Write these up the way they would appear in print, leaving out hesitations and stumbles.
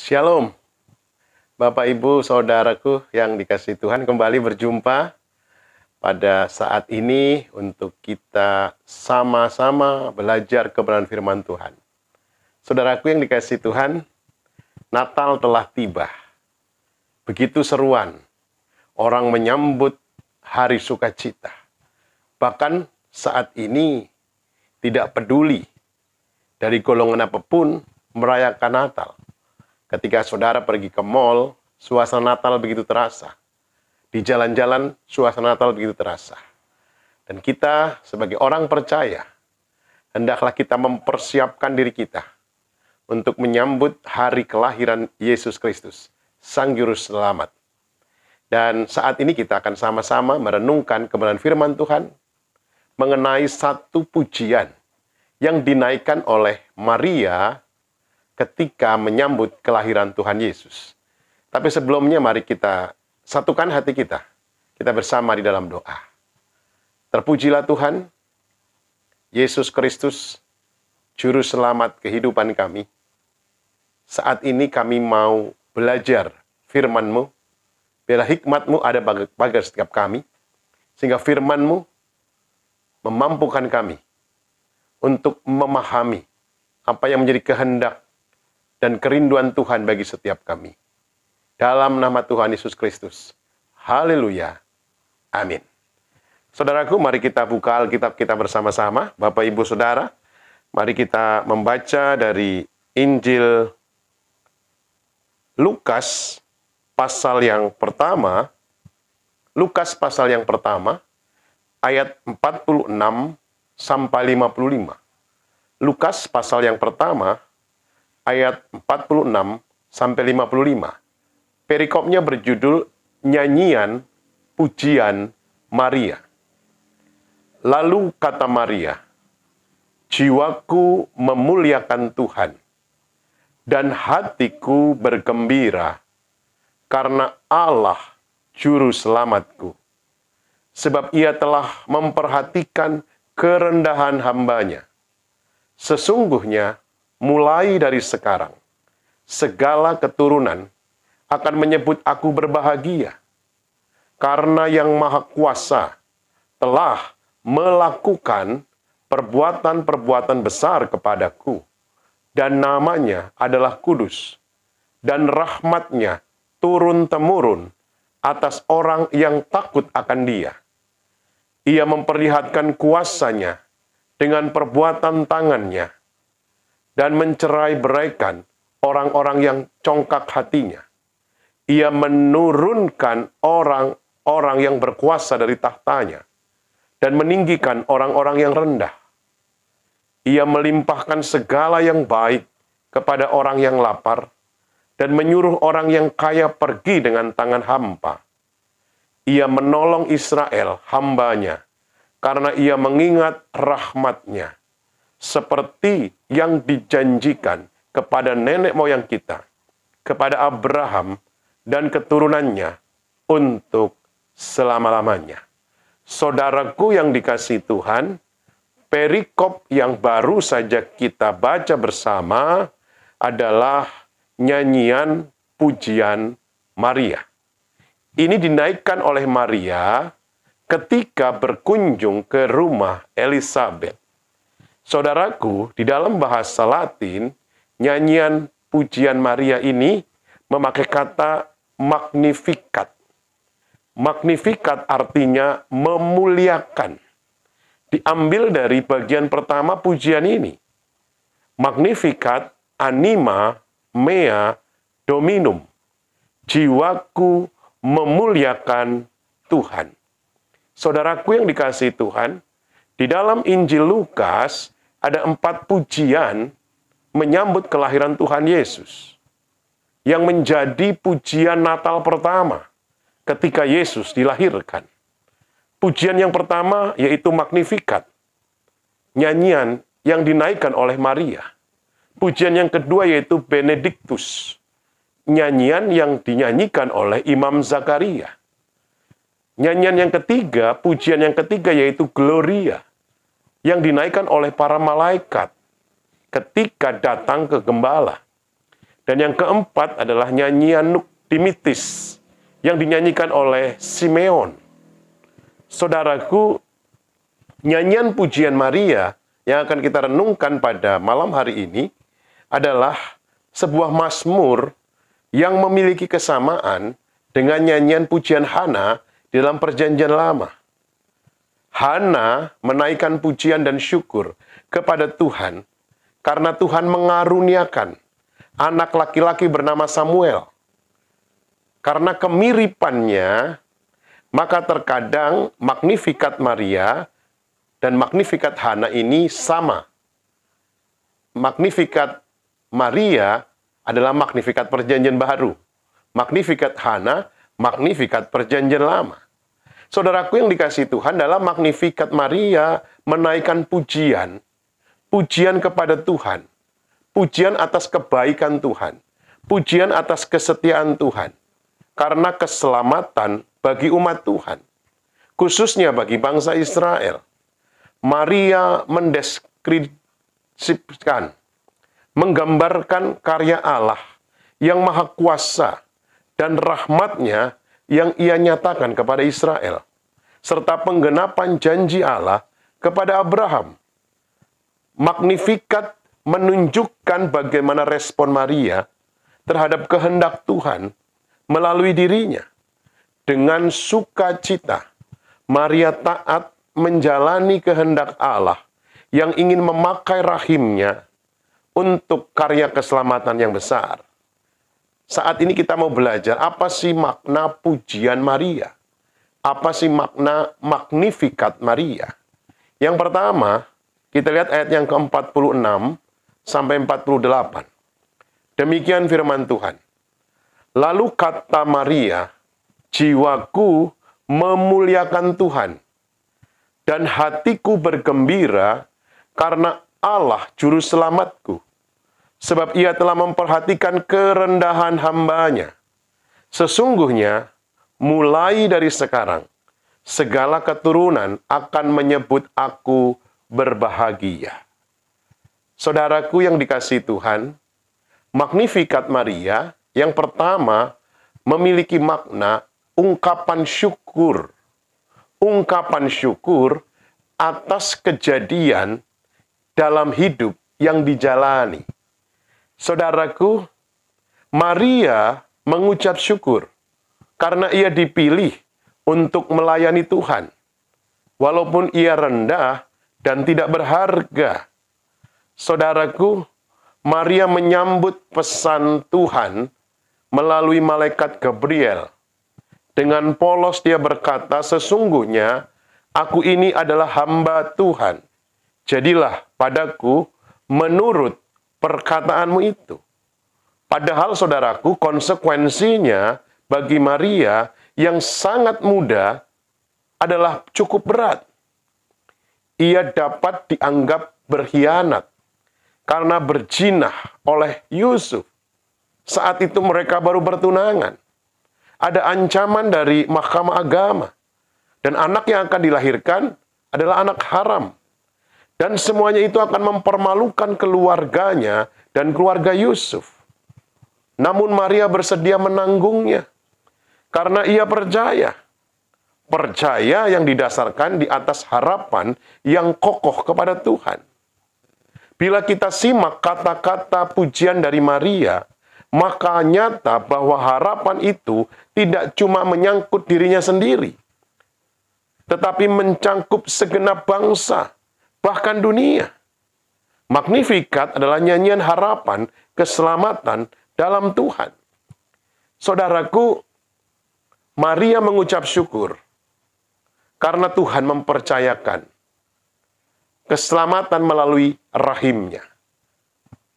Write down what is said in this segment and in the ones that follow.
Shalom, Bapak Ibu Saudaraku yang dikasihi Tuhan, kembali berjumpa pada saat ini untuk kita sama-sama belajar kebenaran firman Tuhan. Saudaraku yang dikasihi Tuhan, Natal telah tiba. Begitu seruan, orang menyambut hari sukacita. Bahkan saat ini tidak peduli dari golongan apapun merayakan Natal. Ketika saudara pergi ke mall, suasana Natal begitu terasa. Di jalan-jalan, suasana Natal begitu terasa. Dan kita sebagai orang percaya, hendaklah kita mempersiapkan diri kita untuk menyambut hari kelahiran Yesus Kristus, Sang Juru Selamat. Dan saat ini kita akan sama-sama merenungkan kebenaran firman Tuhan mengenai satu pujian yang dinaikkan oleh Maria ketika menyambut kelahiran Tuhan Yesus. Tapi sebelumnya mari kita satukan hati kita. Kita bersama di dalam doa. Terpujilah Tuhan, Yesus Kristus, Juru Selamat kehidupan kami. Saat ini kami mau belajar firman-Mu. Biarlah hikmat-Mu ada bagi setiap kami. Sehingga firman-Mu memampukan kami untuk memahami apa yang menjadi kehendak dan kerinduan Tuhan bagi setiap kami. Dalam nama Tuhan Yesus Kristus. Haleluya. Amin. Saudaraku, mari kita buka Alkitab kita bersama-sama. Bapak, Ibu, Saudara, mari kita membaca dari Injil Lukas pasal yang pertama. Lukas pasal yang pertama, ayat 46 sampai 55. Lukas pasal yang pertama, ayat 46 sampai 55. Perikopnya berjudul Nyanyian Pujian Maria. Lalu kata Maria, "Jiwaku memuliakan Tuhan, dan hatiku bergembira karena Allah Juru Selamatku. Sebab Ia telah memperhatikan kerendahan hamba-Nya. Sesungguhnya, mulai dari sekarang, segala keturunan akan menyebut aku berbahagia, karena Yang Maha Kuasa telah melakukan perbuatan-perbuatan besar kepadaku, dan namanya adalah kudus, dan rahmat-Nya turun-temurun atas orang yang takut akan Dia. Ia memperlihatkan kuasa-Nya dengan perbuatan tangan-Nya, dan mencerai-beraikan orang-orang yang congkak hatinya. Ia menurunkan orang-orang yang berkuasa dari tahtanya, dan meninggikan orang-orang yang rendah. Ia melimpahkan segala yang baik kepada orang yang lapar, dan menyuruh orang yang kaya pergi dengan tangan hampa. Ia menolong Israel, hamba-Nya, karena Ia mengingat rahmat-Nya, seperti yang dijanjikan kepada nenek moyang kita, kepada Abraham dan keturunannya untuk selama-lamanya." Saudaraku yang dikasihi Tuhan, perikop yang baru saja kita baca bersama adalah nyanyian pujian Maria. Ini dinaikkan oleh Maria ketika berkunjung ke rumah Elizabeth. Saudaraku, di dalam bahasa Latin, nyanyian pujian Maria ini memakai kata magnificat. Magnificat artinya memuliakan. Diambil dari bagian pertama pujian ini. Magnificat anima mea dominum. Jiwaku memuliakan Tuhan. Saudaraku yang dikasihi Tuhan, di dalam Injil Lukas ada 4 pujian menyambut kelahiran Tuhan Yesus, yang menjadi pujian Natal pertama ketika Yesus dilahirkan. Pujian yang pertama yaitu Magnificat, nyanyian yang dinaikkan oleh Maria. Pujian yang kedua yaitu Benedictus, nyanyian yang dinyanyikan oleh Imam Zakaria. Nyanyian yang ketiga, pujian yang ketiga yaitu Gloria, yang dinaikkan oleh para malaikat ketika datang ke gembala. Dan yang keempat adalah nyanyian Nukdimitis yang dinyanyikan oleh Simeon. Saudaraku, nyanyian pujian Maria yang akan kita renungkan pada malam hari ini adalah sebuah mazmur yang memiliki kesamaan dengan nyanyian pujian Hana di dalam Perjanjian Lama. Hana menaikkan pujian dan syukur kepada Tuhan karena Tuhan mengaruniakan anak laki-laki bernama Samuel. Karena kemiripannya, maka terkadang Magnificat Maria dan Magnificat Hana ini sama. Magnificat Maria adalah Magnificat Perjanjian Baru. Magnificat Hana, Magnificat Perjanjian Lama. Saudaraku yang dikasihi Tuhan, dalam Magnificat Maria menaikkan pujian. Pujian kepada Tuhan. Pujian atas kebaikan Tuhan. Pujian atas kesetiaan Tuhan. Karena keselamatan bagi umat Tuhan. Khususnya bagi bangsa Israel. Maria mendeskripsikan, menggambarkan karya Allah yang maha kuasa dan rahmatnya yang ia nyatakan kepada Israel. Serta penggenapan janji Allah kepada Abraham. Magnificat menunjukkan bagaimana respon Maria terhadap kehendak Tuhan melalui dirinya. Dengan sukacita, Maria taat menjalani kehendak Allah yang ingin memakai rahimnya untuk karya keselamatan yang besar. Saat ini kita mau belajar apa sih makna pujian Maria? Apa sih makna Magnificat Maria? Yang pertama, kita lihat ayat yang ke-46 sampai 48. Demikian firman Tuhan. Lalu kata Maria, jiwaku memuliakan Tuhan, dan hatiku bergembira karena Allah Juru Selamatku, sebab ia telah memperhatikan kerendahan hamba-Nya. Sesungguhnya, mulai dari sekarang, segala keturunan akan menyebut aku berbahagia. Saudaraku yang dikasihi Tuhan, Magnificat Maria yang pertama memiliki makna ungkapan syukur. Ungkapan syukur atas kejadian dalam hidup yang dijalani. Saudaraku, Maria mengucap syukur karena ia dipilih untuk melayani Tuhan. Walaupun ia rendah dan tidak berharga. Saudaraku, Maria menyambut pesan Tuhan melalui malaikat Gabriel. Dengan polos dia berkata, sesungguhnya aku ini adalah hamba Tuhan. Jadilah padaku menurut perkataanmu itu. Padahal saudaraku, konsekuensinya bagi Maria yang sangat muda adalah cukup berat. Ia dapat dianggap berkhianat karena berjinah oleh Yusuf. Saat itu mereka baru bertunangan. Ada ancaman dari Mahkamah Agama. Dan anak yang akan dilahirkan adalah anak haram. Dan semuanya itu akan mempermalukan keluarganya dan keluarga Yusuf. Namun Maria bersedia menanggungnya. Karena ia percaya. Percaya yang didasarkan di atas harapan yang kokoh kepada Tuhan. Bila kita simak kata-kata pujian dari Maria, maka nyata bahwa harapan itu tidak cuma menyangkut dirinya sendiri, tetapi mencangkup segenap bangsa, bahkan dunia. Magnificat adalah nyanyian harapan, keselamatan dalam Tuhan. Saudaraku, Maria mengucap syukur karena Tuhan mempercayakan keselamatan melalui rahimnya.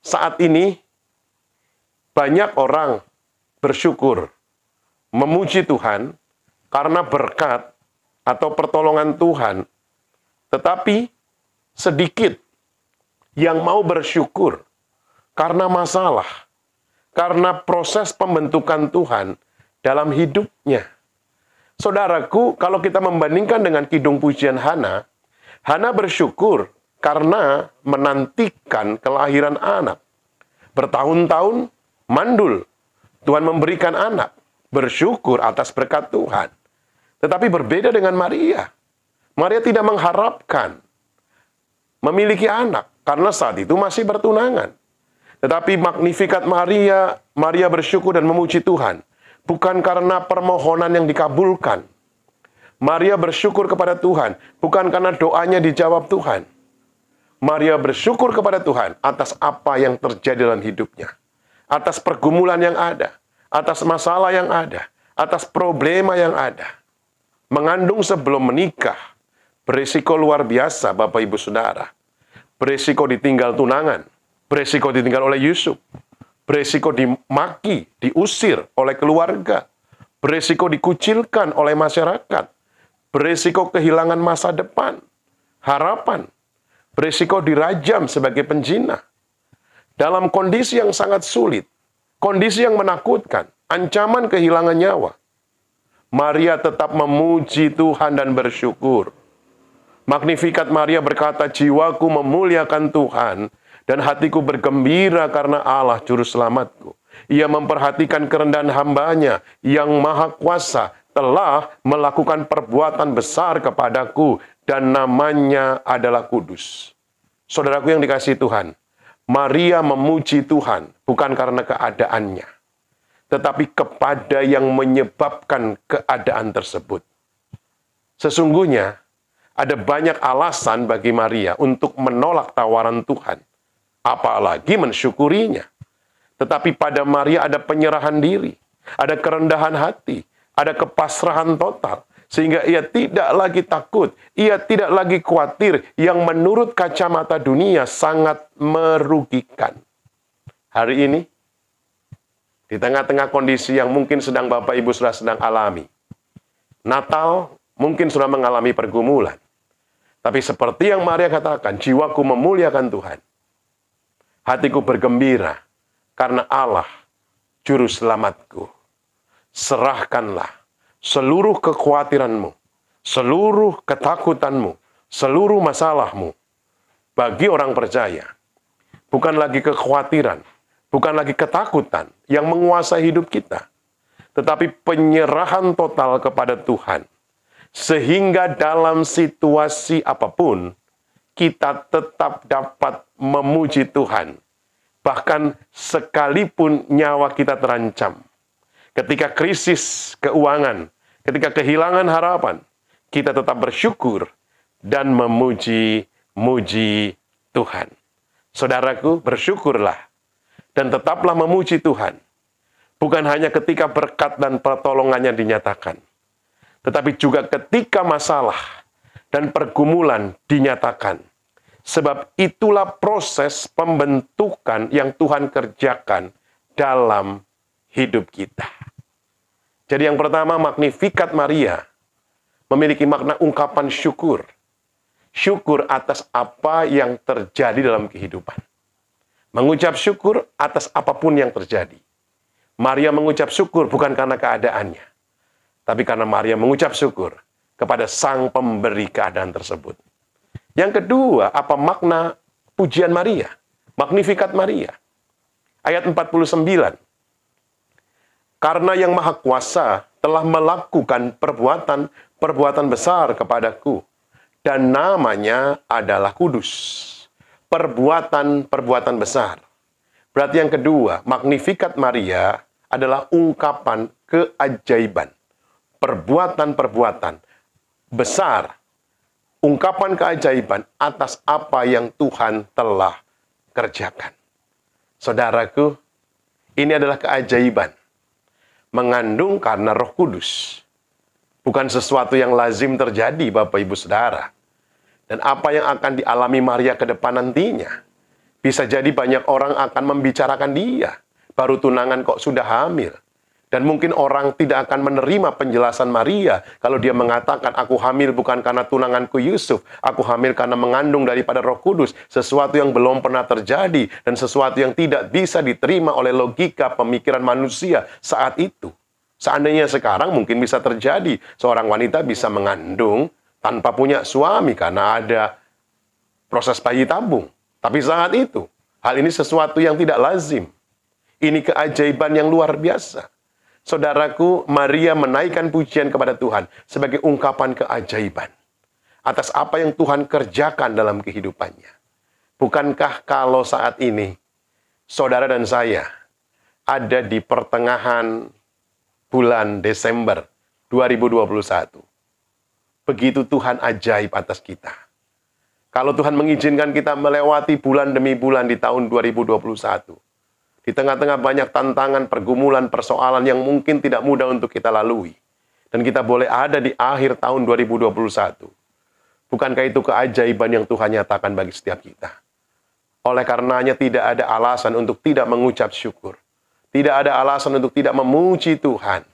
Saat ini, banyak orang bersyukur, memuji Tuhan karena berkat atau pertolongan Tuhan. Tetapi sedikit yang mau bersyukur karena masalah, karena proses pembentukan Tuhan dalam hidupnya. Saudaraku, kalau kita membandingkan dengan kidung pujian Hana, Hana bersyukur karena menantikan kelahiran anak. Bertahun-tahun mandul. Tuhan memberikan anak, bersyukur atas berkat Tuhan. Tetapi berbeda dengan Maria. Maria tidak mengharapkan memiliki anak, karena saat itu masih bertunangan. Tetapi Magnificat Maria, Maria bersyukur dan memuji Tuhan. Bukan karena permohonan yang dikabulkan. Maria bersyukur kepada Tuhan, bukan karena doanya dijawab Tuhan. Maria bersyukur kepada Tuhan atas apa yang terjadi dalam hidupnya. Atas pergumulan yang ada, atas masalah yang ada, atas problema yang ada. Mengandung sebelum menikah, berisiko luar biasa, Bapak Ibu Saudara. Berisiko ditinggal tunangan, berisiko ditinggal oleh Yusuf, berisiko dimaki, diusir oleh keluarga, berisiko dikucilkan oleh masyarakat, berisiko kehilangan masa depan, harapan, berisiko dirajam sebagai penjina. Dalam kondisi yang sangat sulit, kondisi yang menakutkan, ancaman kehilangan nyawa, Maria tetap memuji Tuhan dan bersyukur. Magnificat Maria berkata, jiwaku memuliakan Tuhan, dan hatiku bergembira karena Allah Juru Selamatku. Ia memperhatikan kerendahan hambanya yang maha kuasa, telah melakukan perbuatan besar kepadaku, dan namanya adalah kudus. Saudaraku yang dikasihi Tuhan, Maria memuji Tuhan bukan karena keadaannya, tetapi kepada yang menyebabkan keadaan tersebut. Sesungguhnya, ada banyak alasan bagi Maria untuk menolak tawaran Tuhan, apalagi mensyukurinya. Tetapi pada Maria ada penyerahan diri, ada kerendahan hati, ada kepasrahan total, sehingga ia tidak lagi takut, ia tidak lagi khawatir, yang menurut kacamata dunia sangat merugikan. Hari ini, di tengah-tengah kondisi yang mungkin sedang Bapak Ibu sudah sedang alami, Natal mungkin sudah mengalami pergumulan. Tapi seperti yang Maria katakan, jiwaku memuliakan Tuhan. Hatiku bergembira karena Allah, Juru Selamatku. Serahkanlah seluruh kekhawatiranmu, seluruh ketakutanmu, seluruh masalahmu bagi orang percaya. Bukan lagi kekhawatiran, bukan lagi ketakutan yang menguasai hidup kita, tetapi penyerahan total kepada Tuhan. Sehingga dalam situasi apapun, kita tetap dapat memuji Tuhan. Bahkan sekalipun nyawa kita terancam. Ketika krisis keuangan, ketika kehilangan harapan, kita tetap bersyukur dan memuji Tuhan. Saudaraku, bersyukurlah dan tetaplah memuji Tuhan. Bukan hanya ketika berkat dan pertolongannya dinyatakan, tetapi juga ketika masalah dan pergumulan dinyatakan. Sebab itulah proses pembentukan yang Tuhan kerjakan dalam hidup kita. Jadi yang pertama, Magnificat Maria memiliki makna ungkapan syukur. Syukur atas apa yang terjadi dalam kehidupan. Mengucap syukur atas apapun yang terjadi. Maria mengucap syukur bukan karena keadaannya, tapi karena Maria mengucap syukur kepada Sang Pemberi keadaan tersebut. Yang kedua, apa makna pujian Maria? Magnificat Maria. Ayat 49. Karena yang Maha Kuasa telah melakukan perbuatan besar kepadaku, dan namanya adalah kudus. Perbuatan besar. Berarti yang kedua, Magnificat Maria adalah ungkapan keajaiban. Perbuatan besar, ungkapan keajaiban atas apa yang Tuhan telah kerjakan. Saudaraku, ini adalah keajaiban. Mengandung karena Roh Kudus. Bukan sesuatu yang lazim terjadi, Bapak Ibu Saudara. Dan apa yang akan dialami Maria ke depan nantinya, bisa jadi banyak orang akan membicarakan dia. Baru tunangan kok sudah hamil. Dan mungkin orang tidak akan menerima penjelasan Maria kalau dia mengatakan, aku hamil bukan karena tunanganku Yusuf, aku hamil karena mengandung daripada Roh Kudus, sesuatu yang belum pernah terjadi dan sesuatu yang tidak bisa diterima oleh logika pemikiran manusia saat itu. Seandainya sekarang mungkin bisa terjadi, seorang wanita bisa mengandung tanpa punya suami karena ada proses bayi tabung. Tapi saat itu, hal ini sesuatu yang tidak lazim. Ini keajaiban yang luar biasa. Saudaraku, Maria menaikkan pujian kepada Tuhan sebagai ungkapan keajaiban atas apa yang Tuhan kerjakan dalam kehidupannya. Bukankah kalau saat ini, saudara dan saya ada di pertengahan bulan Desember 2021. Begitu Tuhan ajaib atas kita. Kalau Tuhan mengizinkan kita melewati bulan demi bulan di tahun 2021, di tengah-tengah banyak tantangan, pergumulan, persoalan yang mungkin tidak mudah untuk kita lalui. Dan kita boleh ada di akhir tahun 2021. Bukankah itu keajaiban yang Tuhan nyatakan bagi setiap kita? Oleh karenanya tidak ada alasan untuk tidak mengucap syukur. Tidak ada alasan untuk tidak memuji Tuhan.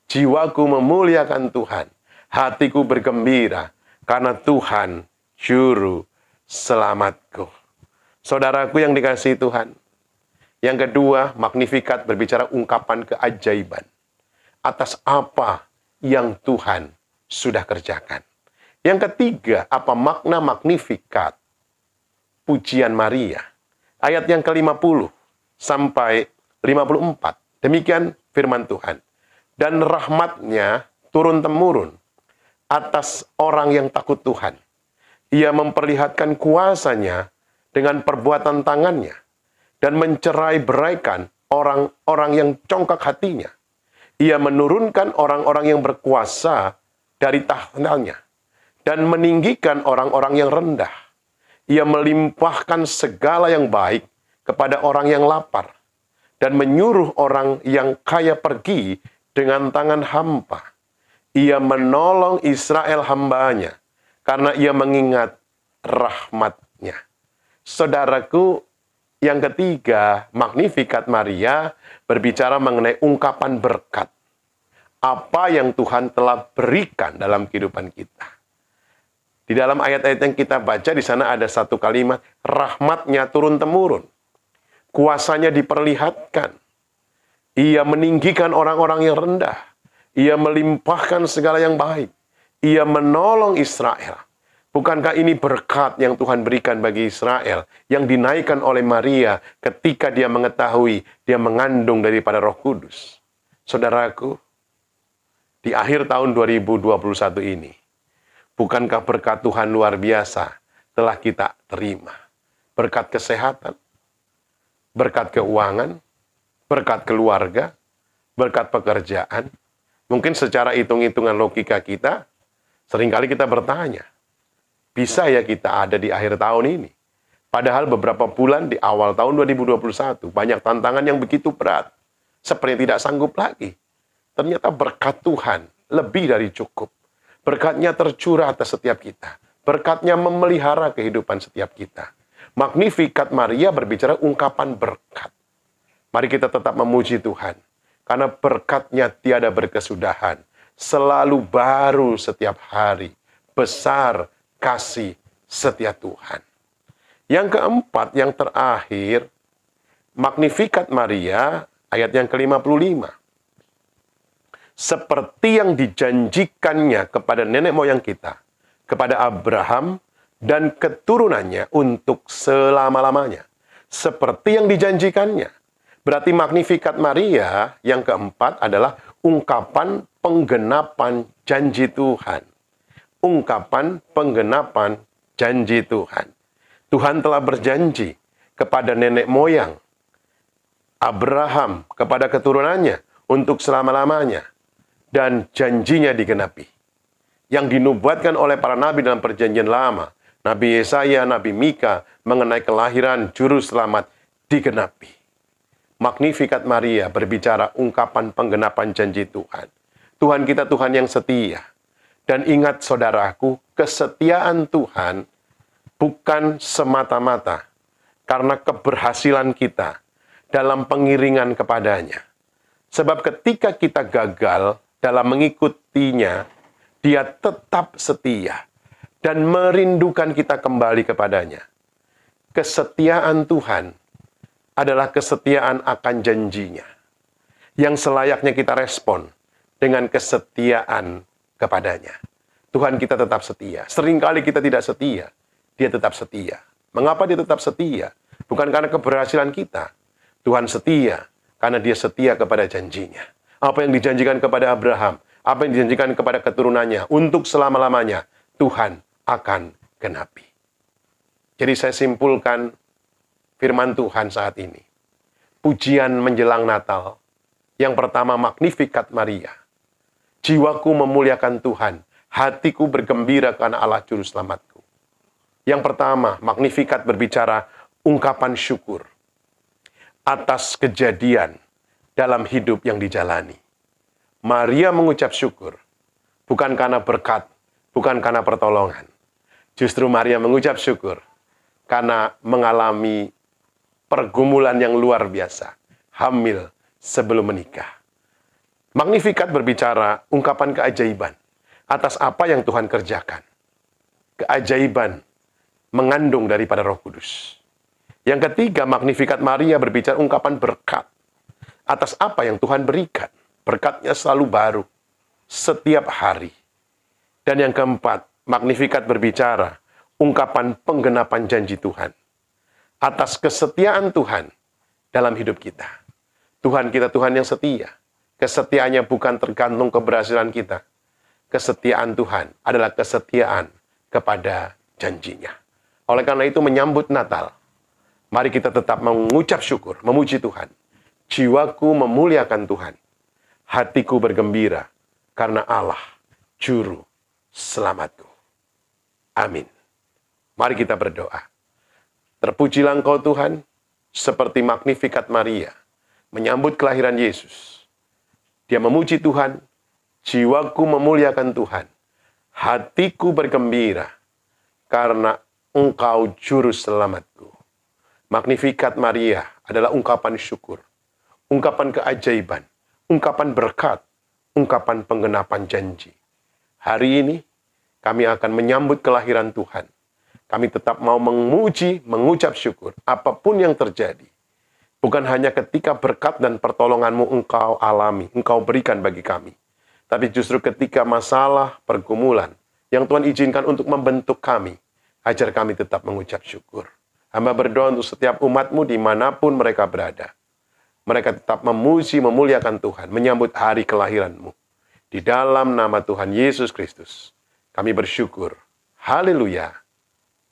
Jiwaku memuliakan Tuhan. Hatiku bergembira karena Tuhan juru selamatku. Saudaraku yang dikasihi Tuhan. Yang kedua, Magnificat berbicara ungkapan keajaiban atas apa yang Tuhan sudah kerjakan. Yang ketiga, apa makna Magnificat pujian Maria? Ayat yang ke-50 sampai 54. Demikian firman Tuhan. Dan rahmatnya turun-temurun atas orang yang takut Tuhan. Ia memperlihatkan kuasanya dengan perbuatan tangannya dan mencerai-beraikan orang-orang yang congkak hatinya. Ia menurunkan orang-orang yang berkuasa dari tahtanya dan meninggikan orang-orang yang rendah. Ia melimpahkan segala yang baik kepada orang yang lapar dan menyuruh orang yang kaya pergi dengan tangan hampa. Ia menolong Israel hambanya karena ia mengingat rahmatnya. Saudaraku, yang ketiga, Magnificat Maria berbicara mengenai ungkapan berkat. Apa yang Tuhan telah berikan dalam kehidupan kita. Di dalam ayat-ayat yang kita baca, di sana ada satu kalimat, rahmatnya turun-temurun. Kuasanya diperlihatkan. Ia meninggikan orang-orang yang rendah. Ia melimpahkan segala yang baik. Ia menolong Israel. Bukankah ini berkat yang Tuhan berikan bagi Israel, yang dinaikkan oleh Maria ketika dia mengetahui dia mengandung daripada Roh Kudus? Saudaraku, di akhir tahun 2021 ini, bukankah berkat Tuhan luar biasa telah kita terima? Berkat kesehatan, berkat keuangan, berkat keluarga, berkat pekerjaan. Mungkin secara hitung-hitungan logika kita, seringkali kita bertanya, bisa ya kita ada di akhir tahun ini? Padahal beberapa bulan di awal tahun 2021, banyak tantangan yang begitu berat. Seperti tidak sanggup lagi. Ternyata berkat Tuhan lebih dari cukup. Berkatnya tercurah atas setiap kita. Berkatnya memelihara kehidupan setiap kita. Magnificat Maria berbicara ungkapan berkat. Mari kita tetap memuji Tuhan. Karena berkatnya tiada berkesudahan. Selalu baru setiap hari. Besar kasih setia Tuhan. Yang keempat, yang terakhir, Magnificat Maria, ayat yang ke-55. Seperti yang dijanjikannya kepada nenek moyang kita, kepada Abraham dan keturunannya untuk selama-lamanya. Seperti yang dijanjikannya. Berarti Magnificat Maria, yang keempat adalah ungkapan penggenapan janji Tuhan. Ungkapan penggenapan janji Tuhan. Tuhan telah berjanji kepada nenek moyang Abraham, kepada keturunannya untuk selama-lamanya. Dan janjinya digenapi. Yang dinubuatkan oleh para nabi dalam perjanjian lama, Nabi Yesaya, Nabi Mika, mengenai kelahiran juru selamat digenapi. Magnificat Maria berbicara ungkapan penggenapan janji Tuhan. Tuhan kita Tuhan yang setia. Dan ingat saudaraku, kesetiaan Tuhan bukan semata-mata karena keberhasilan kita dalam pengiringan kepadanya. Sebab ketika kita gagal dalam mengikutinya, dia tetap setia dan merindukan kita kembali kepadanya. Kesetiaan Tuhan adalah kesetiaan akan janjinya, yang selayaknya kita respon dengan kesetiaan kepadanya. Tuhan kita tetap setia. Seringkali kita tidak setia. Dia tetap setia. Mengapa dia tetap setia? Bukan karena keberhasilan kita. Tuhan setia karena dia setia kepada janjinya. Apa yang dijanjikan kepada Abraham, apa yang dijanjikan kepada keturunannya, untuk selama-lamanya, Tuhan akan genapi. Jadi saya simpulkan firman Tuhan saat ini. Pujian menjelang Natal. Yang pertama, Magnificat Maria. Jiwaku memuliakan Tuhan, hatiku bergembira karena Allah Juru Selamatku. Yang pertama, Magnificat berbicara ungkapan syukur atas kejadian dalam hidup yang dijalani. Maria mengucap syukur, bukan karena berkat, bukan karena pertolongan. Justru Maria mengucap syukur karena mengalami pergumulan yang luar biasa, hamil sebelum menikah. Magnificat berbicara ungkapan keajaiban atas apa yang Tuhan kerjakan. Keajaiban mengandung daripada Roh Kudus. Yang ketiga, Magnificat Maria berbicara ungkapan berkat atas apa yang Tuhan berikan. Berkatnya selalu baru, setiap hari. Dan yang keempat, Magnificat berbicara ungkapan penggenapan janji Tuhan. Atas kesetiaan Tuhan dalam hidup kita. Tuhan kita Tuhan yang setia. Kesetiaannya bukan tergantung keberhasilan kita. Kesetiaan Tuhan adalah kesetiaan kepada janjinya. Oleh karena itu menyambut Natal, mari kita tetap mengucap syukur, memuji Tuhan. Jiwaku memuliakan Tuhan. Hatiku bergembira karena Allah, Juru Selamatku. Amin. Mari kita berdoa. Terpujilah Engkau Tuhan, seperti Magnificat Maria, menyambut kelahiran Yesus. Dia memuji Tuhan, jiwaku memuliakan Tuhan. Hatiku bergembira karena Engkau Juru Selamatku. Magnificat Maria adalah ungkapan syukur, ungkapan keajaiban, ungkapan berkat, ungkapan penggenapan janji. Hari ini kami akan menyambut kelahiran Tuhan. Kami tetap mau memuji, mengucap syukur, apapun yang terjadi. Bukan hanya ketika berkat dan pertolongan-Mu Engkau alami, Engkau berikan bagi kami. Tapi justru ketika masalah, pergumulan, yang Tuhan izinkan untuk membentuk kami, ajar kami tetap mengucap syukur. Hamba berdoa untuk setiap umat-Mu dimanapun mereka berada. Mereka tetap memuji, memuliakan Tuhan, menyambut hari kelahiran-Mu. Di dalam nama Tuhan Yesus Kristus, kami bersyukur. Haleluya.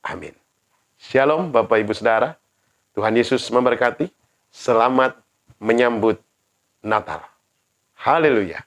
Amin. Shalom Bapak Ibu Saudara. Tuhan Yesus memberkati. Selamat menyambut Natal. Haleluya.